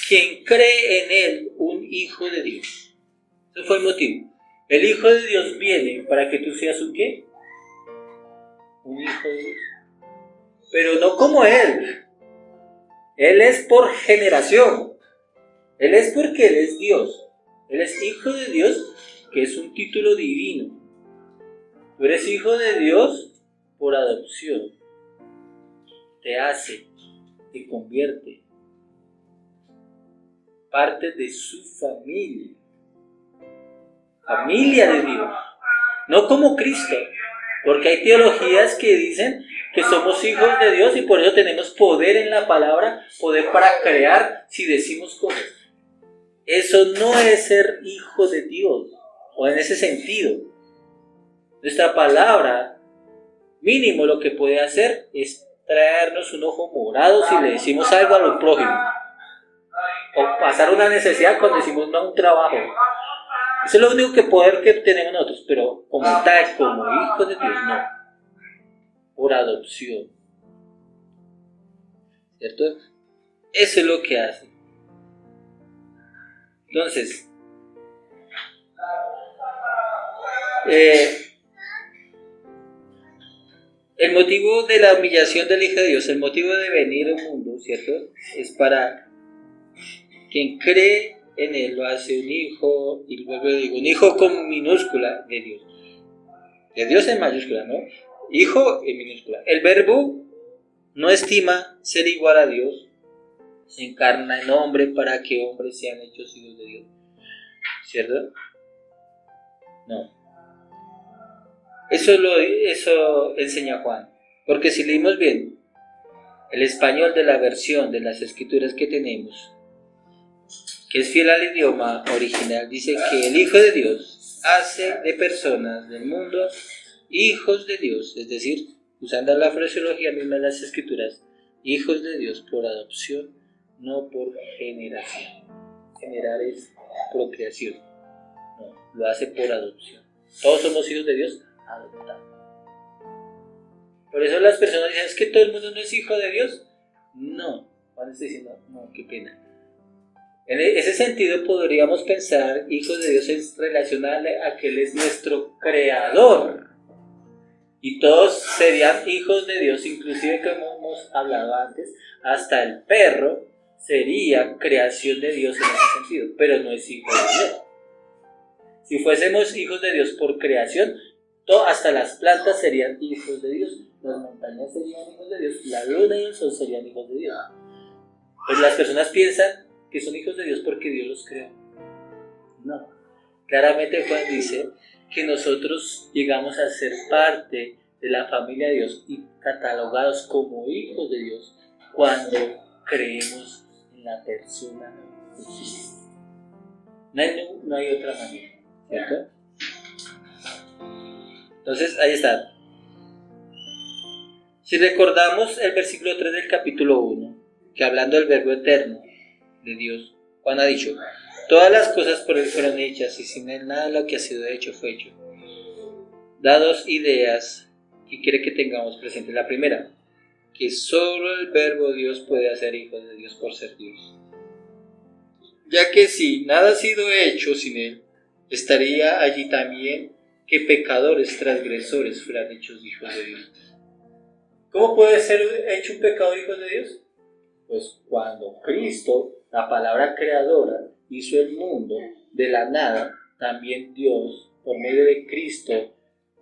A: quien cree en él un hijo de Dios. Ese fue el motivo. El Hijo de Dios viene para que tú seas un ¿qué? Un hijo de Dios. Pero no como él. Él es por generación. Él es porque él es Dios. Él es hijo de Dios, que es un título divino. Tú eres hijo de Dios por adopción. Te hace, te convierte. Parte de su familia. Familia de Dios. No como Cristo. Porque hay teologías que dicen que somos hijos de Dios y por eso tenemos poder en la palabra, poder para crear si decimos cosas. Eso no es ser hijo de Dios, o en ese sentido. Nuestra palabra, mínimo lo que puede hacer es traernos un ojo morado si le decimos algo a los prójimos. O pasar una necesidad cuando decimos no a un trabajo. Eso es lo único que poder que tenemos nosotros, pero como tal, como hijos de Dios, no. Por adopción. ¿Cierto? Eso es lo que hace. Entonces, el motivo de la humillación del Hijo de Dios, el motivo de venir al mundo, ¿cierto? Es para quien cree en él, lo hace un hijo, y luego digo, un hijo con minúscula de Dios. De Dios en mayúscula, ¿no? Hijo en minúscula. El Verbo no estima ser igual a Dios. Se encarna en hombre para que hombres sean hechos hijos de Dios. ¿Cierto? No. Eso enseña Juan. Porque si leímos bien el español de la versión de las escrituras que tenemos, que es fiel al idioma original, dice que el Hijo de Dios hace de personas del mundo hijos de Dios. Es decir, usando la fraseología misma de las escrituras, hijos de Dios por adopción, no por generación. Generar es procreación. No, lo hace por adopción. Todos somos hijos de Dios adoptados. Por eso las personas dicen, ¿es que todo el mundo no es hijo de Dios? No. Juan está diciendo, no, qué pena. En ese sentido podríamos pensar, hijos de Dios es relacionable a que Él es nuestro creador. Y todos serían hijos de Dios, inclusive como hemos hablado antes, hasta el perro sería creación de Dios en ese sentido, pero no es hijo de Dios. Si fuésemos hijos de Dios por creación, hasta las plantas serían hijos de Dios, las montañas serían hijos de Dios, la luna y el sol serían hijos de Dios. Pues las personas piensan que son hijos de Dios porque Dios los creó. No. Claramente Juan dice que nosotros llegamos a ser parte de la familia de Dios y catalogados como hijos de Dios cuando creemos en la persona de Cristo. No hay otra manera, ¿cierto? Entonces, ahí está. Si recordamos el versículo 3 del capítulo 1, que hablando del verbo eterno de Dios, Juan ha dicho: todas las cosas por él fueron hechas, y sin él nada de lo que ha sido hecho fue hecho. Da dos ideas que quiere que tengamos presente. La primera, que solo el verbo Dios puede hacer hijos de Dios por ser Dios. Ya que si nada ha sido hecho sin él, estaría allí también que pecadores transgresores fueran hechos hijos de Dios. ¿Cómo puede ser hecho un pecador hijo de Dios? Pues cuando Cristo, la palabra creadora, hizo el mundo de la nada, también Dios, por medio de Cristo,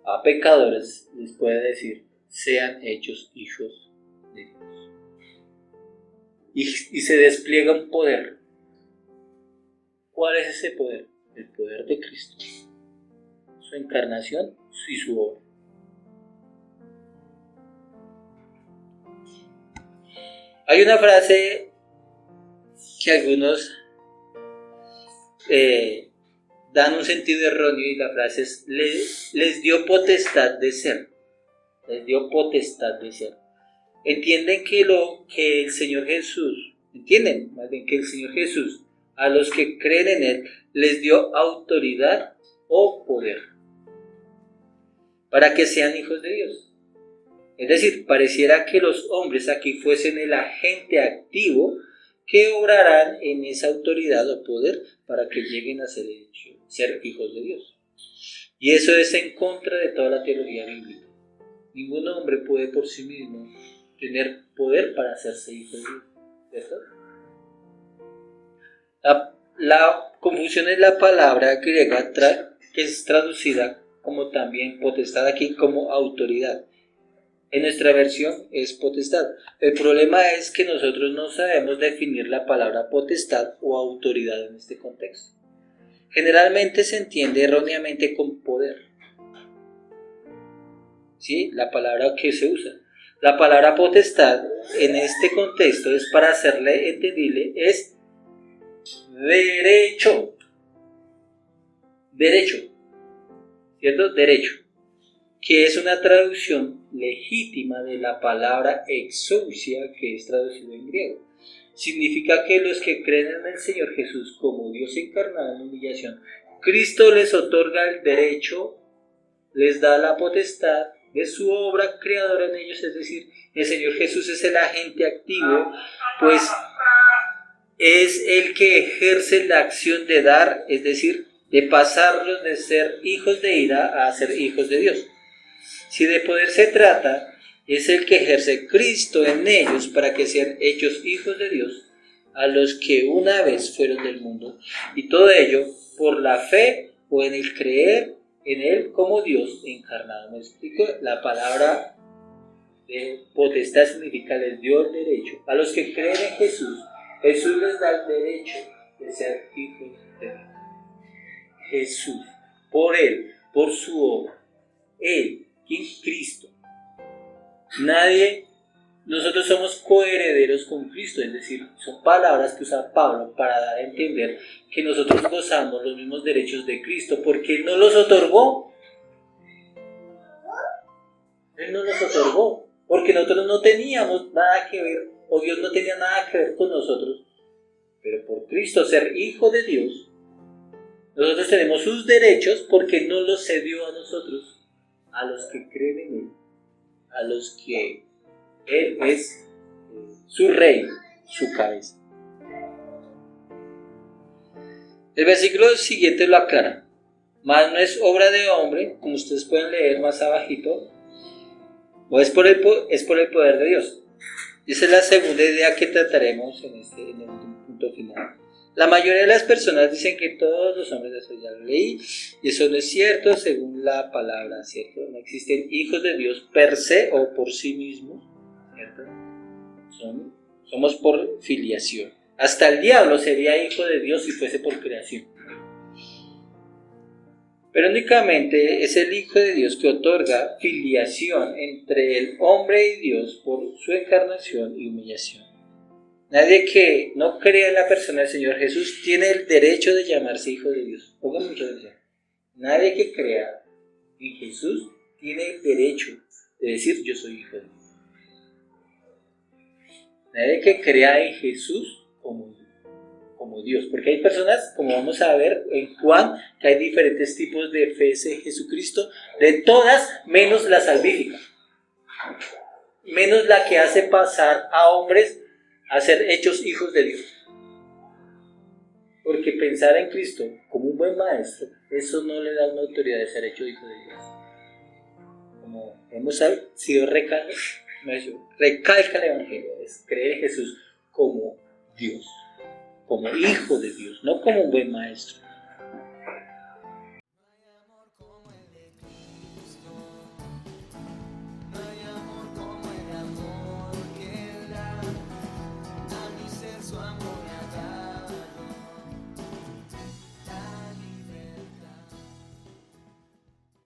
A: a pecadores les puede decir: sean hechos hijos de Dios. Y se despliega un poder. ¿Cuál es ese poder? El poder de Cristo, su encarnación y su obra. Hay una frase que algunos dan un sentido erróneo, y la frase es: les dio potestad de ser. Les dio potestad de ser. Entienden que el Señor Jesús, a los que creen en Él, les dio autoridad o poder para que sean hijos de Dios. Es decir, pareciera que los hombres aquí fuesen el agente activo que obrarán en esa autoridad o poder para que lleguen a ser hijos de Dios. Y eso es en contra de toda la teología bíblica. Ningún hombre puede por sí mismo tener poder para hacerse hijo de Dios, ¿cierto? La confusión es la palabra griega que es traducida como también potestad aquí como autoridad. En nuestra versión es potestad. El problema es que nosotros no sabemos definir la palabra potestad o autoridad en este contexto. Generalmente se entiende erróneamente con poder. ¿Sí? La palabra que se usa. La palabra potestad en este contexto es, para hacerle entendible, es derecho. Derecho. ¿Cierto? Derecho. Que es una traducción legítima de la palabra exousia, que es traducido en griego. Significa que los que creen en el Señor Jesús como Dios encarnado en humillación, Cristo les otorga el derecho, les da la potestad de su obra creadora en ellos. Es decir, el Señor Jesús es el agente activo, pues es el que ejerce la acción de dar, es decir, de pasarlos de ser hijos de ira a ser hijos de Dios. Si de poder se trata, es el que ejerce Cristo en ellos para que sean hechos hijos de Dios, a los que una vez fueron del mundo, y todo ello por la fe o en el creer en Él como Dios encarnado. ¿Me explico? La palabra de potestad significa les dio el derecho. A los que creen en Jesús, Jesús les da el derecho de ser hijos de Dios. Jesús, por Él, por su obra, Él, ¿quién? Cristo. Nosotros somos coherederos con Cristo, es decir, son palabras que usa Pablo para dar a entender que nosotros gozamos los mismos derechos de Cristo, porque Él no los otorgó. Él no los otorgó, porque nosotros no teníamos nada que ver, o Dios no tenía nada que ver con nosotros, pero por Cristo ser hijo de Dios, nosotros tenemos sus derechos porque no los cedió a nosotros, a los que creen en Él, a los que Él es su rey, su cabeza. El versículo siguiente lo aclara: mas no es obra de hombre, como ustedes pueden leer más abajito, o es por el poder de Dios. Esa es la segunda idea que trataremos en el punto final. La mayoría de las personas dicen que todos los hombres, eso ya lo leí, y eso no es cierto según la palabra, ¿cierto? No existen hijos de Dios per se o por sí mismos, ¿cierto? Somos por filiación. Hasta el diablo sería hijo de Dios si fuese por creación. Pero únicamente es el Hijo de Dios que otorga filiación entre el hombre y Dios por su encarnación y humillación. Nadie que no crea en la persona del Señor Jesús tiene el derecho de llamarse hijo de Dios. Pongan mucha atención. Nadie que crea en Jesús tiene el derecho de decir yo soy hijo de Dios. Nadie que crea en Jesús como Dios, porque hay personas, como vamos a ver en Juan, que hay diferentes tipos de fe en Jesucristo, de todas menos la salvífica, menos la que hace pasar a hombres a ser hechos hijos de Dios. Porque pensar en Cristo como un buen maestro, eso no le da una autoridad de ser hecho hijo de Dios. Como hemos sido recalca el Evangelio, es creer en Jesús como Dios, como hijo de Dios, no como un buen maestro.